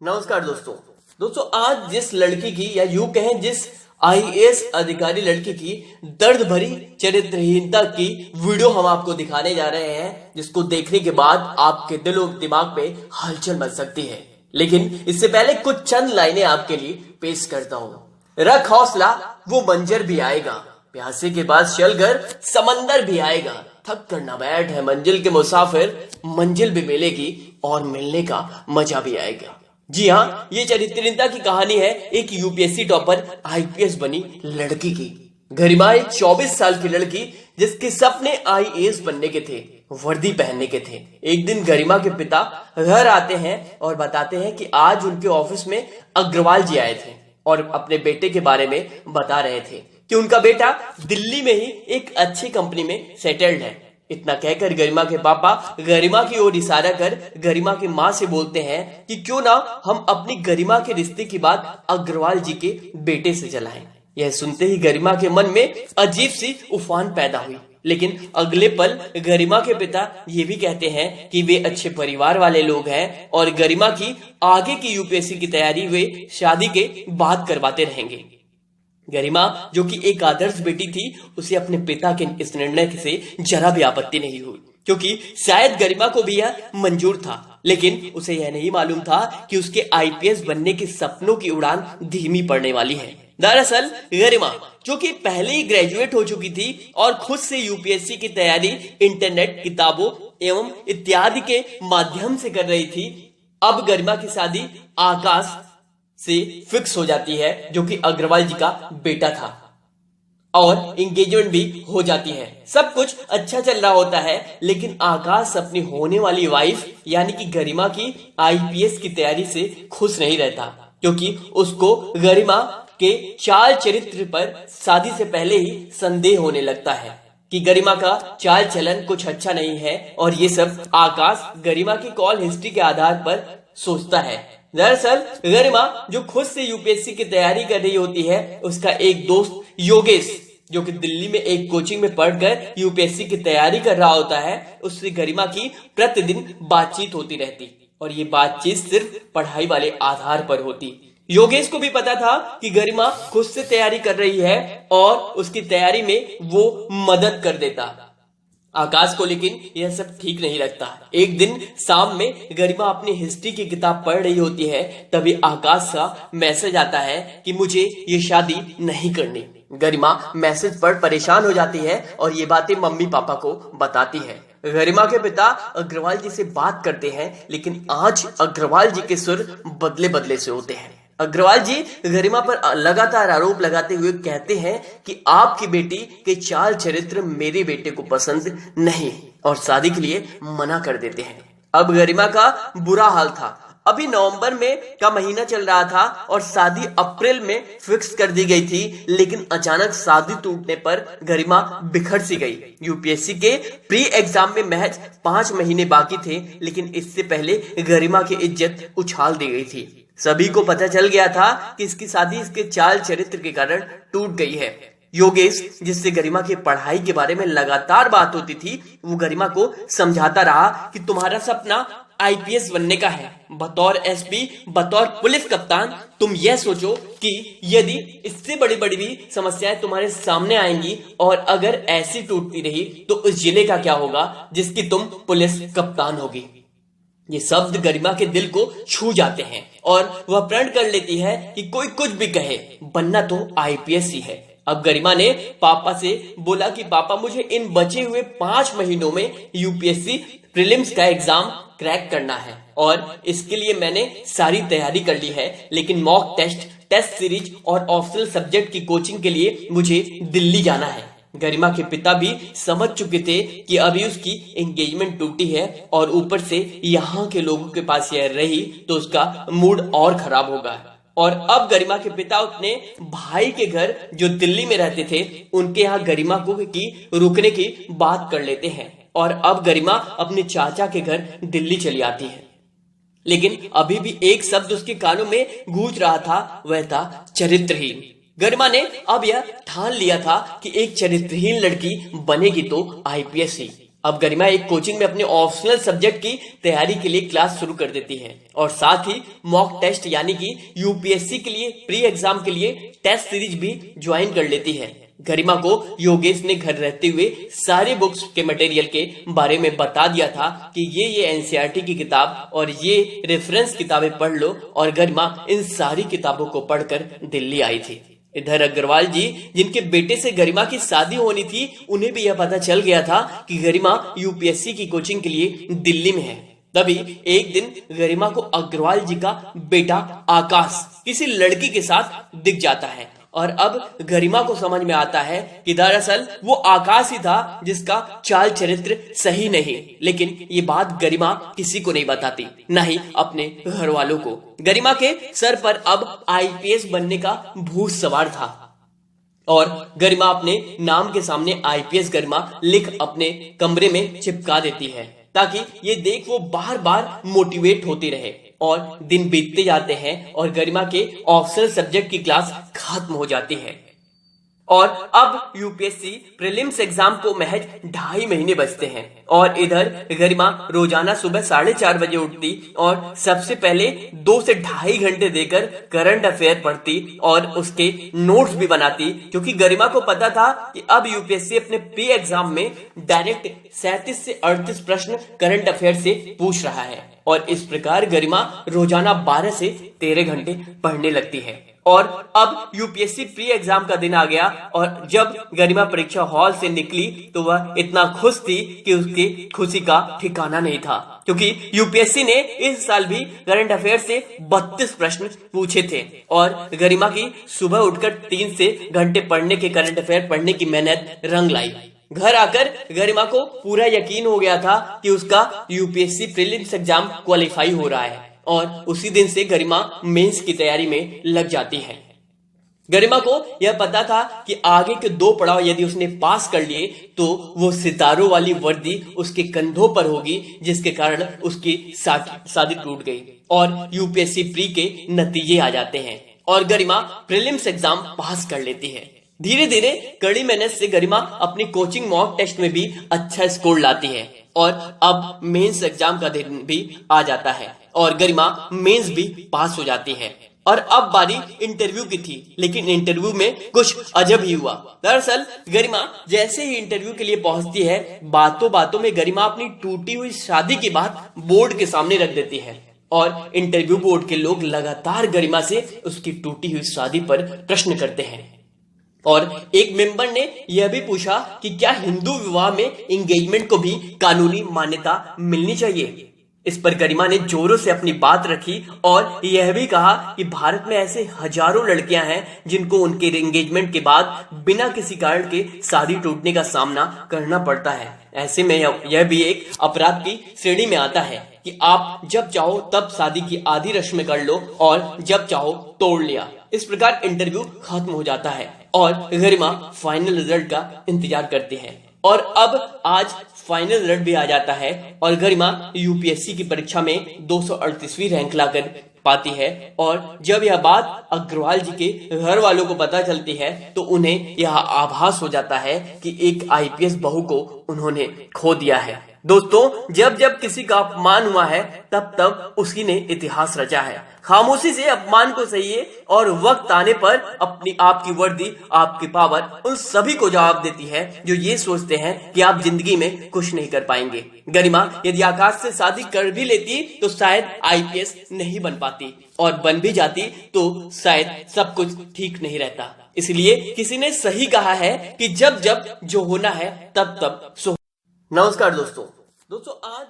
नमस्कार दोस्तों आज जिस लड़की की या यूं कहें जिस आईएएस अधिकारी लड़की की दर्द भरी चरित्रहीनता की वीडियो हम आपको दिखाने जा रहे हैं, जिसको देखने के बाद आपके दिल और दिमाग में हलचल मच सकती है। लेकिन इससे पहले कुछ चंद लाइनें आपके लिए पेश करता हूं। रख हौसला, वो मंजर भी आएगा, प्यासे के पास चलकर समंदर भी आएगा, थक कर ना बैठ है मंजिल के मुसाफिर, मंजिल भी मिलेगी और मिलने का मजा भी आएगा। जी हाँ, ये चरित्रहीनता की कहानी है एक यूपीएससी टॉपर आईपीएस बनी लड़की की। गरिमा एक 24 साल की लड़की जिसके सपने आईएएस बनने के थे, वर्दी पहनने के थे। एक दिन गरिमा के पिता घर आते हैं और बताते हैं कि आज उनके ऑफिस में अग्रवाल जी आए थे और अपने बेटे के बारे में बता रहे थे कि उनका बेटा दिल्ली में ही एक अच्छी कंपनी में सेटल्ड है। इतना कहकर गरिमा के पापा गरिमा की ओर इशारा कर गरिमा की माँ से बोलते हैं कि क्यों ना हम अपनी गरिमा के रिश्ते की बात अग्रवाल जी के बेटे से चलाएं। यह सुनते ही गरिमा के मन में अजीब सी उफान पैदा हुई, लेकिन अगले पल गरिमा के पिता ये भी कहते हैं कि वे अच्छे परिवार वाले लोग हैं और गरिमा की आगे की यूपीएससी की तैयारी वे शादी के बाद करवाते रहेंगे। गरिमा जो कि एक आदर्श बेटी थी, उसे अपने पिता के इस निर्णय से जरा भी आपत्ति नहीं हुई, क्योंकि शायद गरिमा को भी यह मंजूर था। लेकिन उसे यह नहीं मालूम था कि उसके आईपीएस बनने के सपनों की उड़ान धीमी पड़ने वाली है। दरअसल गरिमा जो कि पहले ही ग्रेजुएट हो चुकी थी और खुद से यूपीएससी की तैयारी इंटरनेट, किताबों एवं इत्यादि के माध्यम से कर रही थी। अब गरिमा की शादी आकाश से फिक्स हो जाती है, जो कि अग्रवाल जी का बेटा था, और एंगेजमेंट भी हो जाती है। सब कुछ अच्छा चल रहा होता है, लेकिन आकाश अपनी होने वाली वाइफ यानी कि गरिमा की आईपीएस की तैयारी से खुश नहीं रहता, क्योंकि उसको गरिमा के चाल चरित्र पर शादी से पहले ही संदेह होने लगता है कि गरिमा का चाल चलन कुछ अच्छा नहीं है। और ये सब आकाश गरिमा की कॉल हिस्ट्री के आधार पर सोचता है। दरअसल गरिमा जो खुद से यूपीएससी की तैयारी कर रही होती है, उसका एक दोस्त योगेश जो कि दिल्ली में एक कोचिंग में पढ़कर यूपीएससी की तैयारी कर रहा होता है, उससे गरिमा की प्रतिदिन बातचीत होती रहती और ये बातचीत सिर्फ पढ़ाई वाले आधार पर होती। योगेश को भी पता था कि गरिमा खुद से तैयारी कर रही है और उसकी तैयारी में वो मदद कर देता। आकाश को लेकिन यह सब ठीक नहीं लगता। एक दिन शाम में गरिमा अपनी हिस्ट्री की किताब पढ़ रही होती है, तभी आकाश का मैसेज आता है कि मुझे ये शादी नहीं करनी। गरिमा मैसेज पढ़ परेशान हो जाती है और ये बातें मम्मी पापा को बताती है। गरिमा के पिता अग्रवाल जी से बात करते हैं, लेकिन आज अग्रवाल जी के सुर बदले बदले से होते हैं। अग्रवाल जी गरिमा पर लगातार आरोप लगाते हुए कहते हैं कि आपकी बेटी के चाल चरित्र मेरे बेटे को पसंद नहीं और शादी के लिए मना कर देते हैं। अब गरिमा का बुरा हाल था। अभी नवंबर में का महीना चल रहा था और शादी अप्रैल में फिक्स कर दी गई थी, लेकिन अचानक शादी टूटने पर गरिमा बिखर सी गई। यूपीएससी के प्री एग्जाम में महज 5 महीने बाकी थे, लेकिन इससे पहले गरिमा की इज्जत उछाल दी गई थी। सभी को पता चल गया था कि इसकी शादी इसके चाल चरित्र के कारण टूट गई है। योगेश जिससे गरिमा की पढ़ाई के बारे में लगातार बात होती थी, वो गरिमा को समझाता रहा कि तुम्हारा सपना आईपीएस बनने का है। बतौर एसपी, बतौर पुलिस कप्तान तुम यह सोचो कि यदि इससे बड़ी बड़ी भी समस्याएं तुम्हारे सामने आएंगी और अगर ऐसी टूटती रही तो उस जिले का क्या होगा जिसकी तुम पुलिस कप्तान होगी। ये शब्द गरिमा के दिल को छू जाते हैं और वह प्रण कर लेती है कि कोई कुछ भी कहे, बनना तो आईपीएस ही है। अब गरिमा ने पापा से बोला कि पापा मुझे इन बचे हुए 5 महीनों में यूपीएससी प्रीलिम्स का एग्जाम क्रैक करना है और इसके लिए मैंने सारी तैयारी कर ली है, लेकिन मॉक टेस्ट, टेस्ट सीरीज और ऑप्शनल सब्जेक्ट की कोचिंग के लिए मुझे दिल्ली जाना है। गरिमा के पिता भी समझ चुके थे कि अभी उसकी एंगेजमेंट टूटी है और ऊपर से यहाँ के लोगों के पास यह रही तो उसका मूड और खराब होगा। और अब गरिमा के पिता अपने भाई के घर जो दिल्ली में रहते थे, उनके यहाँ गरिमा को रुकने की बात कर लेते हैं और अब गरिमा अपने चाचा के घर दिल्ली चली आती है। लेकिन अभी भी एक शब्द उसके कानों में गूंज रहा था, वह था चरित्रहीन। गरिमा ने अब यह ठान लिया था कि एक चरित्रहीन लड़की बनेगी तो आईपीएस ही। अब गरिमा एक कोचिंग में अपने ऑप्शनल सब्जेक्ट की तैयारी के लिए क्लास शुरू कर देती है और साथ ही मॉक टेस्ट यानी कि यूपीएससी के लिए प्री एग्जाम के लिए टेस्ट सीरीज भी ज्वाइन कर लेती है। गरिमा को योगेश ने घर रहते हुए सारे बुक्स के मटेरियल के बारे में बता दिया था कि ये एनसीईआरटी की किताब और ये रेफरेंस किताबें पढ़ लो, और गरिमा इन सारी किताबों को पढ़कर दिल्ली आई थी। इधर अग्रवाल जी, जिनके बेटे से गरिमा की शादी होनी थी, उन्हें भी यह पता चल गया था कि गरिमा यूपीएससी की कोचिंग के लिए दिल्ली में है। तभी एक दिन गरिमा को अग्रवाल जी का बेटा आकाश किसी लड़की के साथ दिख जाता है और अब गरिमा को समझ में आता है कि दरअसल वो आकाश ही था जिसका चाल चरित्र सही नहीं। लेकिन ये बात गरिमा किसी को नहीं बताती, ना ही अपने घर वालों को। गरिमा के सर पर अब आईपीएस बनने का भूत सवार था और गरिमा अपने नाम के सामने आईपीएस गरिमा लिख अपने कमरे में चिपका देती है ताकि ये देख वो बार बार मोटिवेट होती रहे। और दिन बीतते जाते हैं और गरिमा के ऑप्शनल सब्जेक्ट की क्लास खत्म हो जाती है और अब यूपीएससी प्रीलिम्स एग्जाम को महज 2.5 महीने बचते हैं। और इधर गरिमा रोजाना सुबह 4:30 बजे उठती और सबसे पहले 2 से 2.5 घंटे देकर करंट अफेयर पढ़ती और उसके नोट्स भी बनाती, क्योंकि गरिमा को पता था कि अब यूपीएससी अपने प्री एग्जाम में डायरेक्ट 37 से 38 प्रश्न करंट अफेयर से पूछ रहा है। और इस प्रकार गरिमा रोजाना 12 से 13 घंटे पढ़ने लगती है। और अब यूपीएससी प्री एग्जाम का दिन आ गया और जब गरिमा परीक्षा हॉल से निकली तो वह इतना खुश थी कि उसकी खुशी का ठिकाना नहीं था, क्योंकि यूपीएससी ने इस साल भी करंट अफेयर से 32 प्रश्न पूछे थे और गरिमा की सुबह उठकर 3 से घंटे पढ़ने के करंट अफेयर पढ़ने की मेहनत रंग लाई। घर आकर गरिमा को पूरा यकीन हो गया था कि उसका यूपीएससी प्रीलिम्स एग्जाम क्वालिफाई हो रहा है और उसी दिन से गरिमा मेंस की तैयारी में लग जाती है। गरिमा को यह पता था कि आगे के 2 पड़ाव यदि उसने पास कर लिए तो वो सितारों वाली वर्दी उसके कंधों पर होगी, जिसके कारण उसकी शादी टूट गई और यूपीएससी प्री के नतीजे आ जाते हैं और गरिमा प्रीलिम्स एग्जाम पास कर लेती है। धीरे धीरे कड़ी मेहनत से गरिमा अपनी कोचिंग मॉक टेस्ट में भी अच्छा स्कोर लाती है और अब मेंस एग्जाम का दिन भी आ जाता है और गरिमा मेंस भी पास हो जाती है। और अब बारी इंटरव्यू की थी, लेकिन इंटरव्यू में कुछ अजब ही हुआ। दरअसल गरिमा जैसे ही इंटरव्यू के लिए पहुंचती है, बातों बातों में गरिमा अपनी टूटी हुई शादी की बात बोर्ड के सामने रख देती है और इंटरव्यू बोर्ड के लोग लगातार गरिमा से उसकी टूटी हुई शादी पर प्रश्न करते हैं। और एक मेंबर ने यह भी पूछा कि क्या हिंदू विवाह में एंगेजमेंट को भी कानूनी मान्यता मिलनी चाहिए। इस पर गरिमा ने जोरों से अपनी बात रखी और यह भी कहा कि भारत में ऐसे हजारों लड़कियां हैं जिनको उनके एंगेजमेंट के बाद बिना किसी कारण के शादी टूटने का सामना करना पड़ता है। ऐसे में यह भी एक अपराध की श्रेणी में आता है कि आप जब चाहो तब शादी की आधी रस्म कर लो और जब चाहो तोड़ लिया। इस प्रकार इंटरव्यू खत्म हो जाता है और गरिमा फाइनल रिजल्ट का इंतजार करती है। और अब आज फाइनल रिजल्ट भी आ जाता है और गरिमा यूपीएससी की परीक्षा में 238वीं रैंक लाकर पाती है। और जब यह बात अग्रवाल जी के घर वालों को पता चलती है तो उन्हें यह आभास हो जाता है कि एक आईपीएस बहू को उन्होंने खो दिया है। दोस्तों, जब जब किसी का अपमान हुआ है तब तब उसी ने इतिहास रचा है। खामोशी से अपमान को सहिए और वक्त आने पर अपनी आपकी वर्दी, आपकी पावर उन सभी को जवाब देती है जो ये सोचते हैं कि आप जिंदगी में कुछ नहीं कर पाएंगे। गरिमा यदि आकाश से शादी कर भी लेती तो शायद आईपीएस नहीं बन पाती और बन भी जाती तो शायद सब कुछ ठीक नहीं रहता। इसलिए किसी ने सही कहा है कि जब जब जो होना है तब तब सो। नमस्कार दोस्तों आज